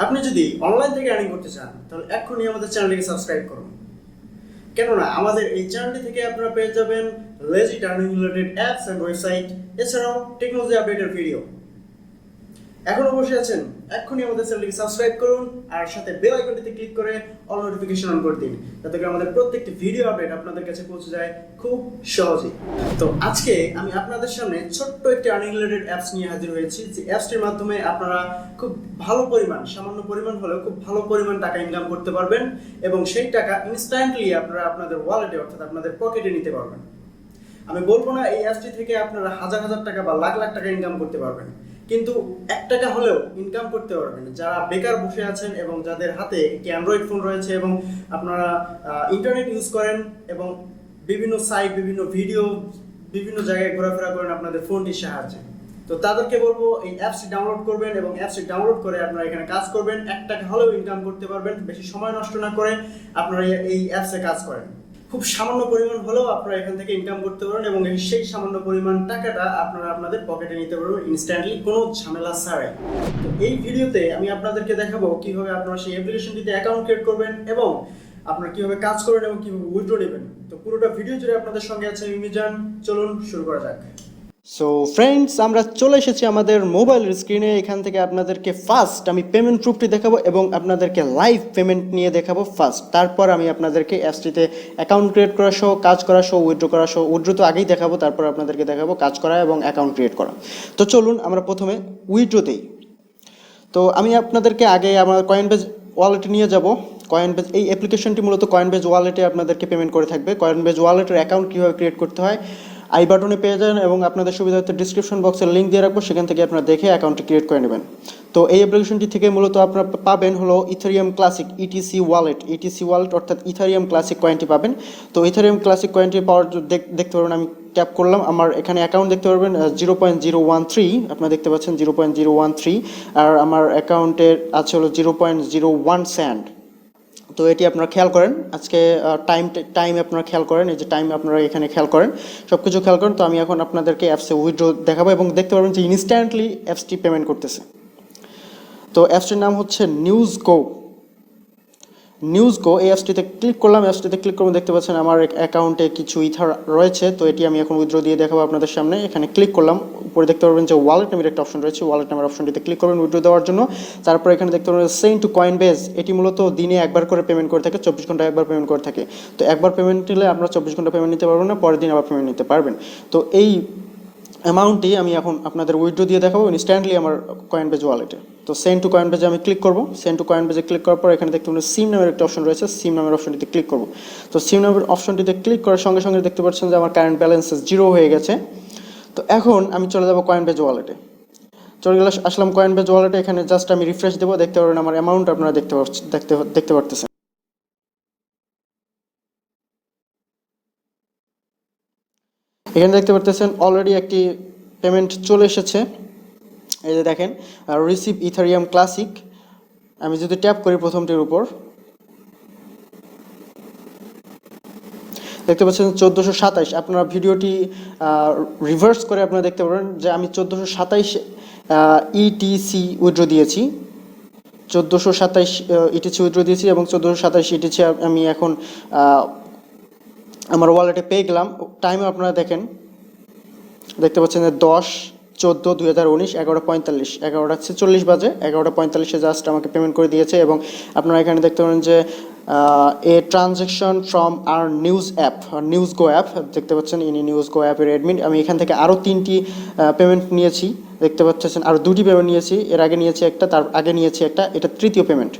আপনি যদি অনলাইন থেকে আর্নিং করতে চান তাহলে এখনই আমাদের চ্যানেলটিকে সাবস্ক্রাইব করুন, কেননা আমাদের এই চ্যানেলটি থেকে আপনারা পেয়ে যাবেন legit earning related apps and website, এছাড়াও টেকনোলজি আপডেটের ভিডিও। এখনো বসে আছেন, এখনই আমাদের চ্যানেলটিকে সাবস্ক্রাইব করুন আর সাথে বেল আইকনটিতে ক্লিক করে অল নোটিফিকেশন অন করে দিন, যাতে করে আমাদের প্রত্যেকটি ভিডিও আপডেট আপনাদের কাছে পৌঁছে যায় খুব সহজেই। তো আজকে আমি আপনাদের সামনে ছোট্ট একটি আর্নিং রিলেটেড অ্যাপস নিয়ে হাজির হয়েছি, যে অ্যাপসটির মাধ্যমে আপনারা খুব ভালো পরিমাণ, সামান্য পরিমাণ হলেও খুব ভালো পরিমাণ টাকা ইনকাম করতে পারবেন এবং সেই টাকা ইনস্ট্যান্টলি আপনারা আপনাদের ওয়ালেটে অর্থাৎ আপনাদের পকেটে নিতে পারবেন। আমি বলবো না এই অ্যাপসটি থেকে আপনারা হাজার হাজার টাকা বা লাখ লাখ টাকা ইনকাম করতে পারবেন, কিন্তু 1 টাকা হলেও ইনকাম করতে পারবেন। যারা বেকার বসে আছেন এবং যাদের হাতে একটি অ্যান্ড্রয়েড ফোন রয়েছে এবং আপনারা ইন্টারনেট ইউজ করেন এবং বিভিন্ন সাইট, বিভিন্ন ভিডিও, বিভিন্ন জায়গায় ঘোরাফেরা করেন আপনাদের ফোনটির সাহায্যে, তো তাদেরকে বলবো এই অ্যাপসটি ডাউনলোড করবেন এবং অ্যাপসটি ডাউনলোড করে আপনারা এখানে কাজ করবেন। 1 টাকা হলেও ইনকাম করতে পারবেন, বেশি সময় নষ্ট না করে আপনারা এই অ্যাপসে কাজ করেন। খুব সামান্য পরিমাণ হলেও আপনারা এখান থেকে ইনকাম করতে পারবেন এবং সেই সামান্য পরিমাণ টাকাটা আপনারা আপনাদের পকেটে নিতে পারবেন ইনস্ট্যান্টলি, কোনো ঝামেলা ছাড়াই। তো এই ভিডিওতে আমি আপনাদেরকে দেখাবো কিভাবে আপনারা সেই অ্যাপ্লিকেশনটিতে অ্যাকাউন্ট ক্রিয়েট করবেন এবং আপনারা কিভাবে কাজ করবেন এবং কিভাবে উইথড্র নেবেন। তো পুরোটা ভিডিও জুড়ে আপনাদের সঙ্গে আছে মিজান। চলুন শুরু করা যাক। সো ফ্রেন্ডস, আমরা চলে এসেছি আমাদের মোবাইলের স্ক্রিনে। এখান থেকে আপনাদেরকে ফার্স্ট আমি পেমেন্ট প্রুফটি দেখাবো এবং আপনাদেরকে লাইভ পেমেন্ট নিয়ে দেখাবো ফার্স্ট। তারপর আমি আপনাদেরকে অ্যাপসটিতে অ্যাকাউন্ট ক্রিয়েট করা সহ, কাজ করা সহ, উইথড্র করা সহ, উইথড্র তো আগেই দেখাবো, তারপর আপনাদেরকে দেখাবো কাজ করা এবং অ্যাকাউন্ট ক্রিয়েট করা। তো চলুন আমরা প্রথমে উইথড্রতেই। তো আমি আপনাদেরকে আগে আমার কয়েনবেজ ওয়ালেটে নিয়ে যাব। কয়েনবেজ এই অ্যাপ্লিকেশনটি মূলত কয়েনবেজ ওয়ালেটে আপনাদেরকে পেমেন্ট করে থাকবে। কয়েনবেজ ওয়ালেটের অ্যাকাউন্ট কীভাবে ক্রিয়েট করতে হয় আই বাটনে পেয়ে যান এবং আপনাদের সুবিধার্থে ডিসক্রিপশন বক্সের লিঙ্ক দিয়ে রাখবো, সেখান থেকে আপনারা দেখে অ্যাকাউন্টটি ক্রিয়েট করে নেবেন। তো এই অ্যাপ্লিকেশনটি থেকে মূলত আপনারা পাবেন হলো ইথারিয়াম ক্লাসিক ইটিসি ওয়ালেট অর্থাৎ ইথারিয়াম ক্লাসিক কয়েনটি পাবেন। তো ইথারিয়াম ক্লাসিক কয়েনটি পাওয়ার দেখতে পারবেন, আমি ট্যাপ করলাম, আমার এখানে অ্যাকাউন্ট দেখতে পারবেন 0.013, আপনারা দেখতে পাচ্ছেন 0.013, আর আমার অ্যাকাউন্টের আছে হলো 0.01 স্যান্ড। তো এটি আপনারা খেয়াল করেন, আজকে টাইম আপনারা খেয়াল করেন, এই যে টাইম আপনারা এখানে খেয়াল করেন, সব কিছু খেয়াল করেন। তো আমি এখন আপনাদেরকে অ্যাপসে উইথড্র দেখাবো এবং দেখতে পারবেন যে ইনস্ট্যান্টলি অ্যাপসটি পেমেন্ট করতেছে। তো অ্যাপসটির নাম হচ্ছে নিউজ গো। এই অ্যাপসটিতে ক্লিক করলাম, অ্যাপসটিতে ক্লিক করবো, দেখতে পাচ্ছেন আমার অ্যাকাউন্টে কিছু ইথার রয়েছে। তো এটি আমি এখন উইথড্র দিয়ে দেখাবো আপনাদের সামনে। এখানে ক্লিক করলাম, উপরে দেখতে পারবেন যে ওয়ালেট নামের একটা অপশন রয়েছে, ওয়ালেট নামের অপশনটিতে ক্লিক করবেন উইথড্র দেওয়ার জন্য। তারপর এখানে দেখতে পারবেন সেন্ড টু কয়েনবেজ, এটি মূলত দিনে একবার করে পেমেন্ট করে থাকে, 24 ঘন্টায় একবার পেমেন্ট করে থাকে। তো একবার পেমেন্ট নিলে আপনারা 24 ঘন্টা পেমেন্ট নিতে পারবেন না, পরের দিন আবার পেমেন্ট নিতে পারবেন। তো এই অ্যামাউন্টটি আমি এখন আপনাদের উইথড্র দিয়ে দেখাবো ইনস্ট্যান্টলি আমার কয়েনবেজ ওয়ালেটে। তো সেন্ড টু কয়েনবেজে আমি ক্লিক করব। সেন্ড টু কয়েনবেজে ক্লিক করার পর এখানে দেখতে পাবেন সিম নামের একটা অপশন রয়েছে, সিম নামের অপশনটিতে ক্লিক করব। তো সিম নামের অপশনটিতে ক্লিক করার সঙ্গে সঙ্গে দেখতে পাচ্ছেন যে আমার কারেন্ট ব্যালেন্স 0 হয়ে গেছে। তো এখন আমি চলে যাব কয়েনবেজ ওয়ালেটে। আসলাম কয়েনবেজ ওয়ালেটে, এখানে জাস্ট আমি রিফ্রেশ দেবো, দেখতে পারেন আমার অ্যামাউন্ট আপনারা দেখতে পারতেছেন। এখানে দেখতে পারতেছেন অলরেডি একটি পেমেন্ট চলে এসেছে, এই যে দেখেন রিসিভ ইথারিয়াম ক্লাসিক। আমি যদি ট্যাপ করি প্রথমটির উপর, দেখতে পাচ্ছেন 1427। আপনারা ভিডিওটি রিভার্স করে আপনারা দেখতে পারেন যে আমি 1427 ইটিসি উইথড্র দিয়েছি, 1427 ইটিসি উইথড্র দিয়েছি এবং 1427 ইটিসি আমি এখন আমার ওয়ালেটে পেয়ে গেলাম। টাইমে আপনারা দেখতে পাচ্ছেন যে 10/14/2019 11:45 বাজে, 11:45 জাস্ট আমাকে পেমেন্ট করে দিয়েছে। এবং আপনারা এখানে দেখতে পারেন যে a transaction from our News Go app, দেখতে পাচ্ছেন ইনি নিউজ গো অ্যাপের অ্যাডমিন। আমি এখান থেকে আরও 3টি পেমেন্ট নিয়েছি, দেখতে পাচ্ছেন আরও 2টি পেমেন্ট নিয়েছি, এর আগে নিয়েছি একটা, তার আগে নিয়েছি একটা, এটা 3য় পেমেন্ট।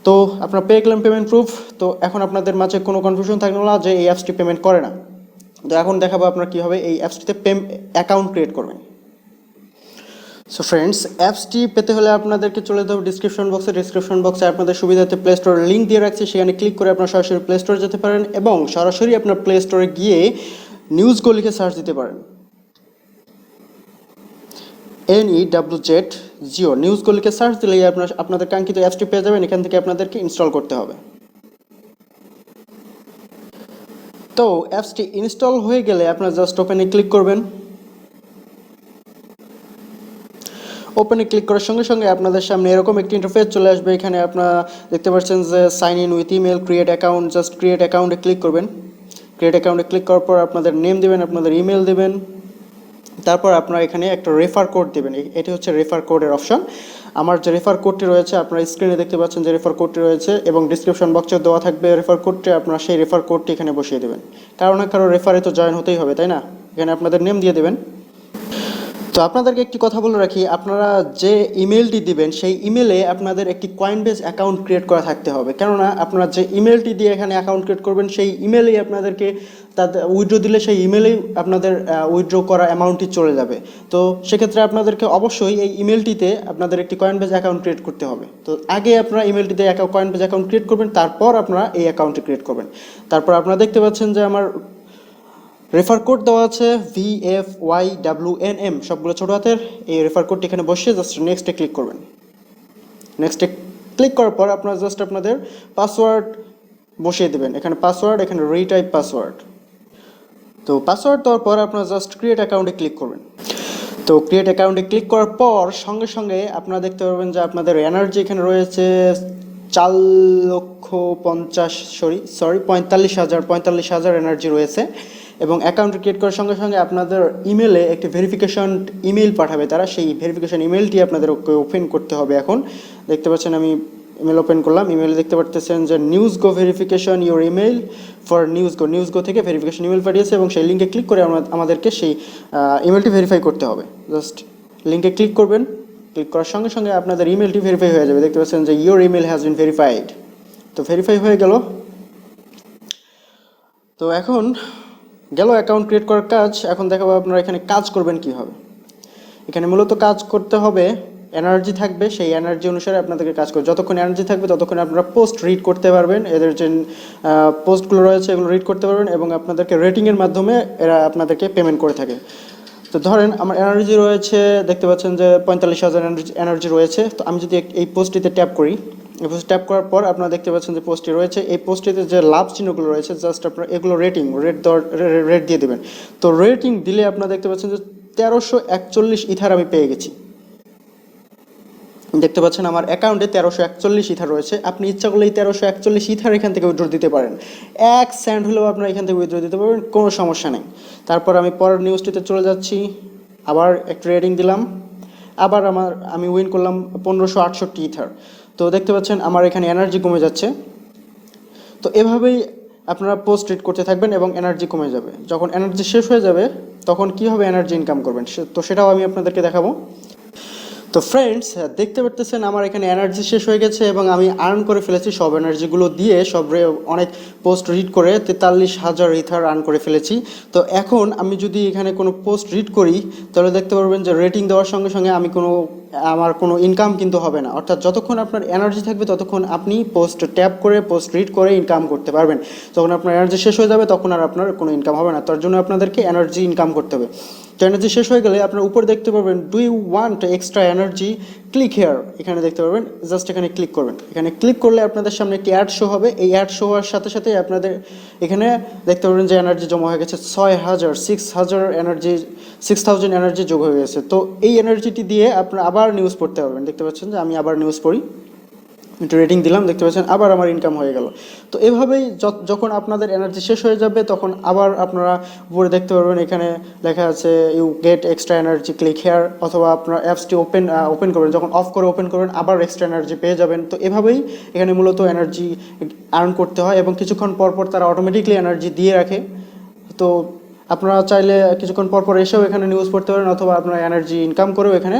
তো আপনারা পেয়ে গেলেন পেমেন্ট প্রুফ। তো এখন আপনাদের মাঝে কোনো কনফিউশন থাকলো না যে এই অ্যাপসটি পেমেন্ট করে না। তো এখন দেখাবো আপনারা কীভাবে এই অ্যাপসটিতে অ্যাকাউন্ট ক্রিয়েট করবেন। সো ফ্রেন্ডস, অ্যাপসটি পেতে হলে আপনাদেরকে চলে যেতে হবে ডিসক্রিপশন বক্সে আপনাদের সুবিধার্থে প্লে স্টোরের লিঙ্ক দিয়ে রাখছি, সেখানে ক্লিক করে আপনারা সরাসরি প্লে স্টোরে যেতে পারেন এবং সরাসরি আপনার প্লে স্টোরে গিয়ে নিউজ গো লিখে সার্চ দিতে পারেন, NEWZ নিউজ গো লিখে সার্চ দিলেই আপনাদের কাঙ্ক্ষিত অ্যাপসটি পেয়ে যাবেন। এখান থেকে আপনাদেরকে ইনস্টল করতে হবে। তো অ্যাপসটি ইনস্টল হয়ে গেলে আপনারা জাস্ট ওপেনে ক্লিক করবেন। ওপেনে ক্লিক করার সঙ্গে সঙ্গে আপনাদের সামনে এরকম একটি ইন্টারফেস চলে আসবে। এখানে আপনারা দেখতে পাচ্ছেন যে sign in with email, create account. Just create অ্যাকাউন্টে ক্লিক করবেন। ক্রিয়েট অ্যাকাউন্টে ক্লিক করার পর আপনাদের নেম দেবেন, আপনাদের ইমেল দেবেন, তারপর আপনারা এখানে একটা রেফার কোড দেবেন। এটি হচ্ছে রেফার কোডের অপশন। আমার যে রেফার কোডটি রয়েছে আপনারা স্ক্রিনে দেখতে পাচ্ছেন যে রেফার কোডটি রয়েছে এবং ডিসক্রিপশন বক্সে দেওয়া থাকবে রেফার কোডটি। আপনারা সেই রেফার কোডটি এখানে বসিয়ে দেবেন। কারো না কারো রেফারে তো জয়েন হতেই হবে, তাই না? এখানে আপনাদের নেম দিয়ে দেবেন। তো আপনাদেরকে একটি কথা বলে রাখি, আপনারা যে ইমেলটি দিবেন সেই ইমেলে আপনাদের একটি কয়েনবেজ অ্যাকাউন্ট ক্রিয়েট করা থাকতে হবে। কেননা আপনারা যে ইমেলটি দিয়ে এখানে অ্যাকাউন্ট ক্রিয়েট করবেন সেই ইমেলেই আপনাদেরকে তাদের উইথড্র দিলে সেই ইমেলেই আপনাদের উইথড্র করা অ্যামাউন্টটি চলে যাবে। তো সেক্ষেত্রে আপনাদেরকে অবশ্যই এই ইমেলটিতে আপনাদের একটি কয়েনবেজ অ্যাকাউন্ট ক্রিয়েট করতে হবে। তো আগে আপনারা ইমেলটিতে কয়েনবেজ অ্যাকাউন্ট ক্রিয়েট করবেন, তারপর আপনারা এই অ্যাকাউন্টটি ক্রিয়েট করবেন। তারপর আপনারা দেখতে পাচ্ছেন যে আমার রেফার কোড দেওয়া আছে vfywnm, সবগুলো ছোটো হাতের। এই রেফার কোডটি এখানে বসিয়ে জাস্ট নেক্সটে ক্লিক করবেন। নেক্সটে ক্লিক করার পর আপনারা জাস্ট আপনাদের পাসওয়ার্ড বসিয়ে দেবেন। এখানে পাসওয়ার্ড, এখানে রিটাইপ পাসওয়ার্ড। তো পাসওয়ার্ড দেওয়ার পর আপনারা জাস্ট ক্রিয়েট অ্যাকাউন্টে ক্লিক করবেন। তো ক্রিয়েট অ্যাকাউন্টে ক্লিক করার পর সঙ্গে সঙ্গে আপনারা দেখতে পারবেন যে আপনাদের এনার্জি এখানে রয়েছে 4,45,000 এনার্জি রয়েছে। এবং অ্যাকাউন্ট ক্রিয়েট করার সঙ্গে সঙ্গে আপনাদের ইমেলে একটি ভেরিফিকেশন ইমেল পাঠাবে তারা। সেই ভেরিফিকেশন ইমেলটি আপনাদের ওপেন করতে হবে। এখন দেখতে পাচ্ছেন আমি ইমেল ওপেন করলাম। ইমেলে দেখতে পাচ্ছেন যে News Go verification your email for News Go থেকে ভেরিফিকেশন ইমেল পাঠিয়েছে এবং সেই লিঙ্কে ক্লিক করে আমাদেরকে সেই ইমেলটি ভেরিফাই করতে হবে। জাস্ট লিঙ্কে ক্লিক করবেন। ক্লিক করার সঙ্গে সঙ্গে আপনাদের ইমেলটি ভেরিফাই হয়ে যাবে। দেখতে পাচ্ছেন যে your email has been verified. তো ভেরিফাই হয়ে গেল। তো এখন গেল অ্যাকাউন্ট ক্রিয়েট করার কাজ। এখন দেখাবো আপনারা এখানে কাজ করবেন কীভাবে। এখানে মূলত কাজ করতে হবে, এনার্জি থাকবে, সেই এনার্জি অনুসারে আপনাদেরকে কাজ করবে। যতক্ষণ এনার্জি থাকবে ততক্ষণ আপনারা পোস্ট রিড করতে পারবেন, এদের যে পোস্টগুলো রয়েছে এগুলো রিড করতে পারবেন এবং আপনাদেরকে রেটিংয়ের মাধ্যমে এরা আপনাদেরকে পেমেন্ট করে থাকে। তো ধরেন আমার এনার্জি রয়েছে, দেখতে পাচ্ছেন যে 45,000 এনার্জি রয়েছে। তো আমি যদি এই পোস্টটিতে ট্যাপ করি, এই পোস্ট ট্যাপ করার পর আপনারা দেখতে পাচ্ছেন যে পোস্টটি রয়েছে। এই পোস্টটিতে যে লাভ চিহ্নগুলো রয়েছে জাস্ট আপনারা এগুলো রেট দিয়ে দেবেন। তো রেটিং দিলে আপনারা দেখতে পাচ্ছেন যে 1341 ইথার আমি পেয়ে গেছি। দেখতে পাচ্ছেন আমার অ্যাকাউন্টে 1341 ইথার রয়েছে। আপনি ইচ্ছা করলে এই 1341 ইথার এখান থেকে উইথড্র দিতে পারেন। 1 সেন্ট হলেও আপনারা এখান থেকে উইথড্র দিতে পারবেন, কোনো সমস্যা নেই। তারপর আমি পরের নিউজটিতে চলে যাচ্ছি। আবার একটু রেটিং দিলাম। আবার আমি উইন করলাম 1568 ইথার। তো দেখতে পাচ্ছেন আমার এখানে এনার্জি কমে যাচ্ছে। তো এভাবেই আপনারা পোস্ট রিড করতে থাকবেন এবং এনার্জি কমে যাবে। যখন এনার্জি শেষ হয়ে যাবে তখন কীভাবে এনার্জি ইনকাম করবেন তো সেটাও আমি আপনাদেরকে দেখাবো। তো ফ্রেন্ডস, দেখতে পারতেছেন আমার এখানে এনার্জি শেষ হয়ে গেছে এবং আমি আর্ন করে ফেলেছি সব এনার্জিগুলো দিয়ে, অনেক পোস্ট রিড করে 43,000 ইথার আর্ন করে ফেলেছি। তো এখন আমি যদি এখানে কোনো পোস্ট রিড করি তাহলে দেখতে পারবেন যে রেটিং দেওয়ার সঙ্গে সঙ্গে আমার কোনো ইনকাম কিন্তু হবে না। অর্থাৎ যতক্ষণ আপনার এনার্জি থাকবে ততক্ষণ আপনি পোস্ট ট্যাপ করে পোস্ট রিড করে ইনকাম করতে পারবেন। যখন আপনার এনার্জি শেষ হয়ে যাবে তখন আর আপনার কোনো ইনকাম হবে না। তার জন্য আপনাদেরকে এনার্জি ইনকাম করতে হবে। তো এনার্জি শেষ হয়ে গেলে আপনার উপরে দেখতে পারবেন do you want extra energy, click here. এখানে দেখতে পারবেন, জাস্ট এখানে ক্লিক করবেন। এখানে ক্লিক করলে আপনাদের সামনে একটি অ্যাড শো হবে। এই অ্যাড শো হওয়ার সাথে সাথে আপনাদের এখানে দেখতে পারবেন যে এনার্জি জমা হয়ে গেছে 6,000 এনার্জি যোগ হয়ে গেছে। তো এই এনার্জিটি দিয়ে আপনারা আবার নিউজ পড়তে পারবেন। দেখতে পাচ্ছেন যে আমি আবার নিউজ পড়ি, একটু রেটিং দিলাম, দেখতে পাচ্ছেন আবার আমার ইনকাম হয়ে গেল। তো এভাবেই যখন আপনাদের এনার্জি শেষ হয়ে যাবে তখন আবার আপনারা উপরে দেখতে পারবেন এখানে লেখা আছে you get extra energy, click here. অথবা আপনার অ্যাপসটি ওপেন করবেন, যখন অফ করে ওপেন করবেন আবার এক্সট্রা এনার্জি পেয়ে যাবেন। তো এভাবেই এখানে মূলত এনার্জি আর্ন করতে হয় এবং কিছুক্ষণ পরপর তারা অটোমেটিকলি এনার্জি দিয়ে রাখে। তো আপনারা চাইলে কিছুক্ষণ পরপর এসেও এখানে নিউজ পড়তে পারেন অথবা আপনারা এনার্জি ইনকাম করেও এখানে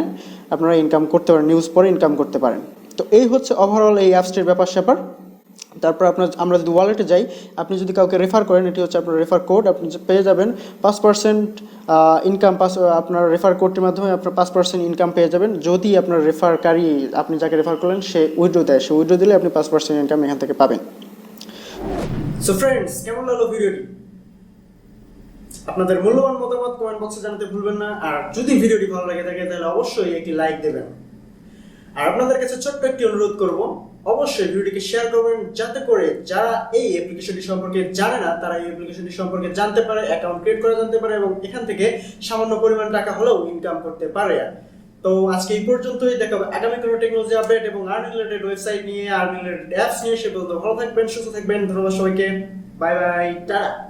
আপনারা ইনকাম করতে পারেন, নিউজ পড়ে ইনকাম করতে পারেন। তো এই হচ্ছে ওভারঅল এই অ্যাপসটির ব্যাপার। তারপর আমরা যদি ওয়ালেটে যাই, আপনি যদি কাউকে রেফার করেন, এটি হচ্ছে আপনার রেফার কোড, আপনি পেয়ে যাবেন 5% ইনকাম। আপনার রেফার কোডটির মাধ্যমে আপনার 5% ইনকাম পেয়ে যাবেন যদি আপনার রেফারকারী, আপনি যাকে রেফার করলেন সে উইথড্র দেয়। সে উইথড্র দিলে আপনি 5% ইনকাম এখান থেকে পাবেন। সো ফ্রেন্ডস, কেমন লাগলো ভিডিওটি? আপনাদের মূল্যবান মতামত কমেন্ট বক্সে জানাতে ভুলবেন না। আর যদি ভিডিওটি ভালো লাগে থাকে তাহলে অবশ্যই একটি লাইক দেবেন। আর আপনাদের কাছে ছোট্ট একটি অনুরোধ করব, অবশ্যই ভিডিওটিকে শেয়ার করবেন যাতে করে যারা এই অ্যাপ্লিকেশনটি সম্পর্কে জানে না তারা এই অ্যাপ্লিকেশনটি সম্পর্কে জানতে পারে, অ্যাকাউন্ট ক্রিয়েট করা জানতে পারে এবং এখান থেকে সামান্য পরিমাণ টাকা হলেও ইনকাম করতে পারে। তো তো আজকে এই পর্যন্তই, দেখা হবে আগামী কোনো টেকনোলজি আপডেট এবং আর্নিং রিলেটেড ওয়েবসাইট নিয়ে, আর্নিং রিলেটেড অ্যাপস নিয়ে। সে পর্যন্ত ভালো থাকবেন, সুস্থ থাকবেন। ধন্যবাদ সবাইকে, বাই বাই, টাটা।